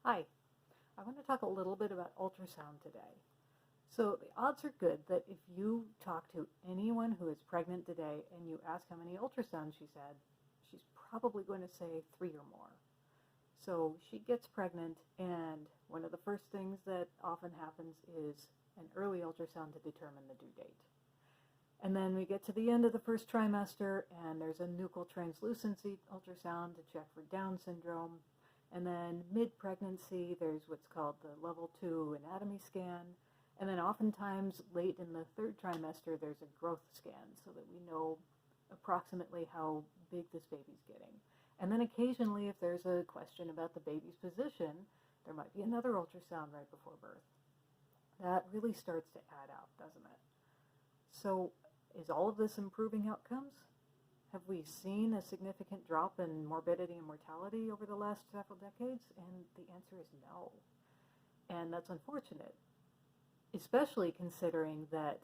Hi, I want to talk a little bit about ultrasound today. So the odds are good that if you talk to anyone who is pregnant today and you ask how many ultrasounds she's had, she's probably going to say 3 or more. So she gets pregnant, and one of the first things that often happens is an early ultrasound to determine the due date. And then we get to the end of the first trimester, and there's a nuchal translucency ultrasound to check for Down syndrome. And then mid-pregnancy, there's what's called the level 2 anatomy scan. And then oftentimes late in the third trimester, there's a growth scan so that we know approximately how big this baby's getting. And then occasionally, if there's a question about the baby's position, there might be another ultrasound right before birth. That really starts to add up, doesn't it? So is all of this improving outcomes? Have we seen a significant drop in morbidity and mortality over the last several decades? And the answer is no. And that's unfortunate, especially considering that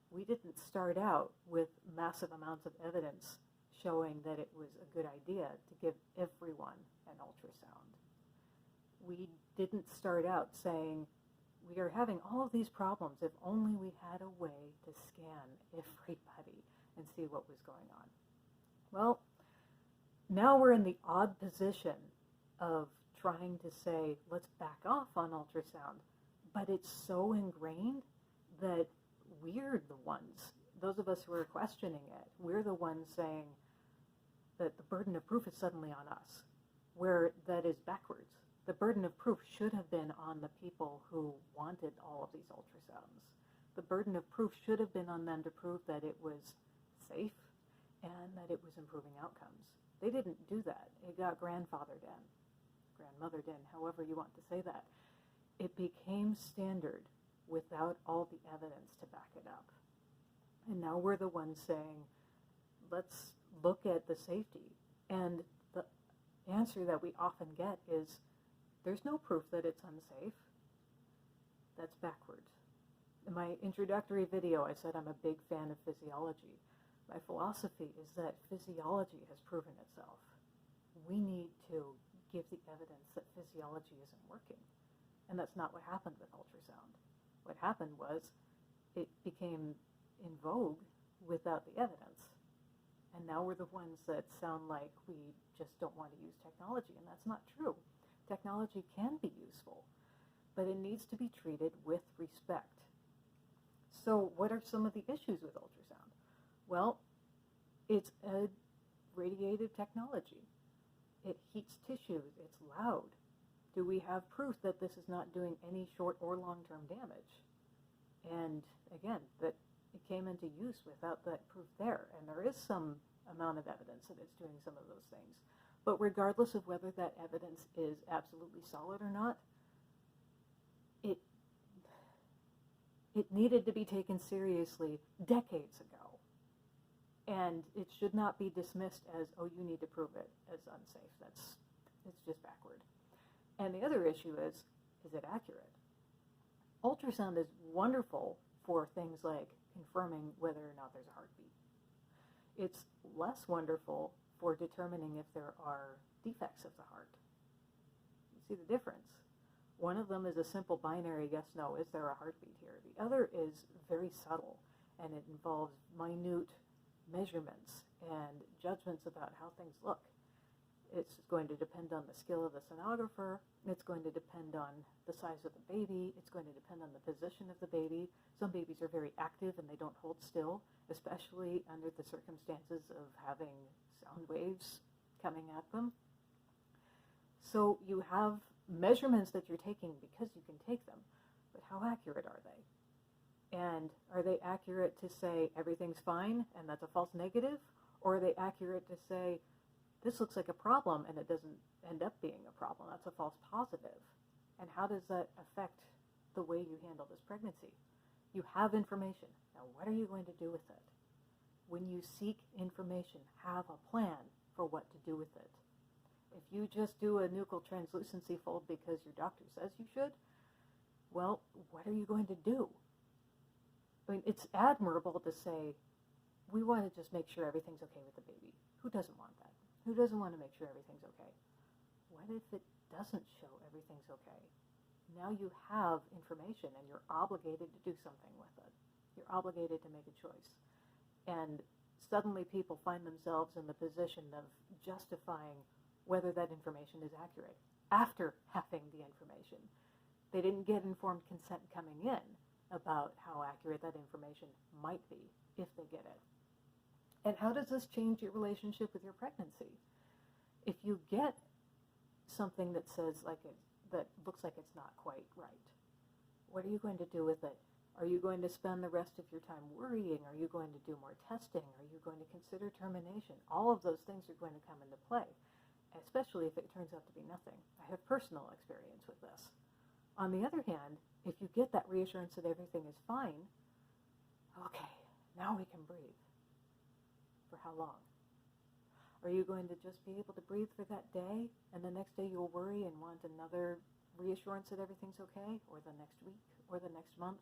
we didn't start out with massive amounts of evidence showing that it was a good idea to give everyone an ultrasound. We didn't start out saying, we are having all of these problems, if only we had a way to scan everybody and see what was going on. Well, now we're in the odd position of trying to say, let's back off on ultrasound, but it's so ingrained that we're the ones, those of us who are questioning it, we're the ones saying that the burden of proof is suddenly on us, where that is backwards. The burden of proof should have been on the people who wanted all of these ultrasounds. The burden of proof should have been on them to prove that it was safe and that it was improving outcomes. They didn't do that. It got grandfathered in, grandmothered in, however you want to say that. It became standard without all the evidence to back it up. And now we're the ones saying, let's look at the safety. And the answer that we often get is, there's no proof that it's unsafe. That's backwards. In my introductory video, I said I'm a big fan of physiology. My philosophy is that physiology has proven itself. We need to give the evidence that physiology isn't working. And that's not what happened with ultrasound. What happened was it became in vogue without the evidence. And now we're the ones that sound like we just don't want to use technology, and that's not true. Technology can be useful, but it needs to be treated with respect. So what are some of the issues with ultrasound? Well, it's a radiative technology. It heats tissues. It's loud. Do we have proof that this is not doing any short or long-term damage? And again, that it came into use without that proof there. And there is some amount of evidence that it's doing some of those things. But regardless of whether that evidence is absolutely solid or not, it needed to be taken seriously decades ago. And it should not be dismissed as, oh, you need to prove it as unsafe. It's just backward. And the other issue is it accurate? Ultrasound is wonderful for things like confirming whether or not there's a heartbeat. It's less wonderful for determining if there are defects of the heart. You see the difference? One of them is a simple binary yes-no, is there a heartbeat here? The other is very subtle, and it involves minute measurements and judgments about how things look. It's going to depend on the skill of the sonographer. It's going to depend on the size of the baby. It's going to depend on the position of the baby. Some babies are very active and they don't hold still, especially under the circumstances of having sound waves coming at them. So you have measurements that you're taking because you can take them, but how accurate are they? And are they accurate to say everything's fine and that's a false negative? Or are they accurate to say this looks like a problem and it doesn't end up being a problem? That's a false positive. And how does that affect the way you handle this pregnancy? You have information. Now what are you going to do with it? When you seek information, have a plan for what to do with it. If you just do a nuchal translucency fold because your doctor says you should, well, what are you going to do? I mean, it's admirable to say, we want to just make sure everything's okay with the baby. Who doesn't want that? Who doesn't want to make sure everything's okay? What if it doesn't show everything's okay. Now you have information and you're obligated to do something with it. You're obligated to make a choice. And suddenly people find themselves in the position of justifying whether that information is accurate after having the information. They didn't get informed consent coming in about how accurate that information might be if they get it. And how does this change your relationship with your pregnancy? If you get something that says that looks like it's not quite right, what are you going to do with it? Are you going to spend the rest of your time worrying? Are you going to do more testing? Are you going to consider termination? All of those things are going to come into play, especially if it turns out to be nothing. I have personal experience with this. On the other hand, if you get that reassurance that everything is fine, okay, now we can breathe. For how long? Are you going to just be able to breathe for that day, and the next day you'll worry and want another reassurance that everything's okay, or the next week, or the next month?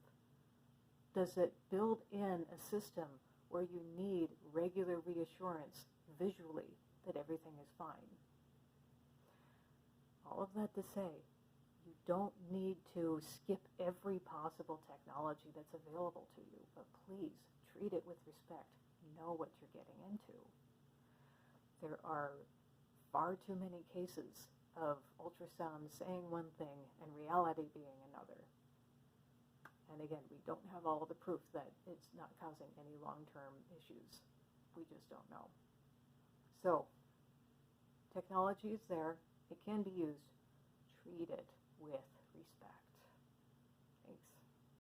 Does it build in a system where you need regular reassurance visually that everything is fine? All of that to say, you don't need to skip every possible technology that's available to you, but please treat it with respect. Know what you're getting into. There are far too many cases of ultrasound saying one thing and reality being another. And again, we don't have all the proof that it's not causing any long-term issues. We just don't know. So, technology is there. It can be used. Treat it with respect.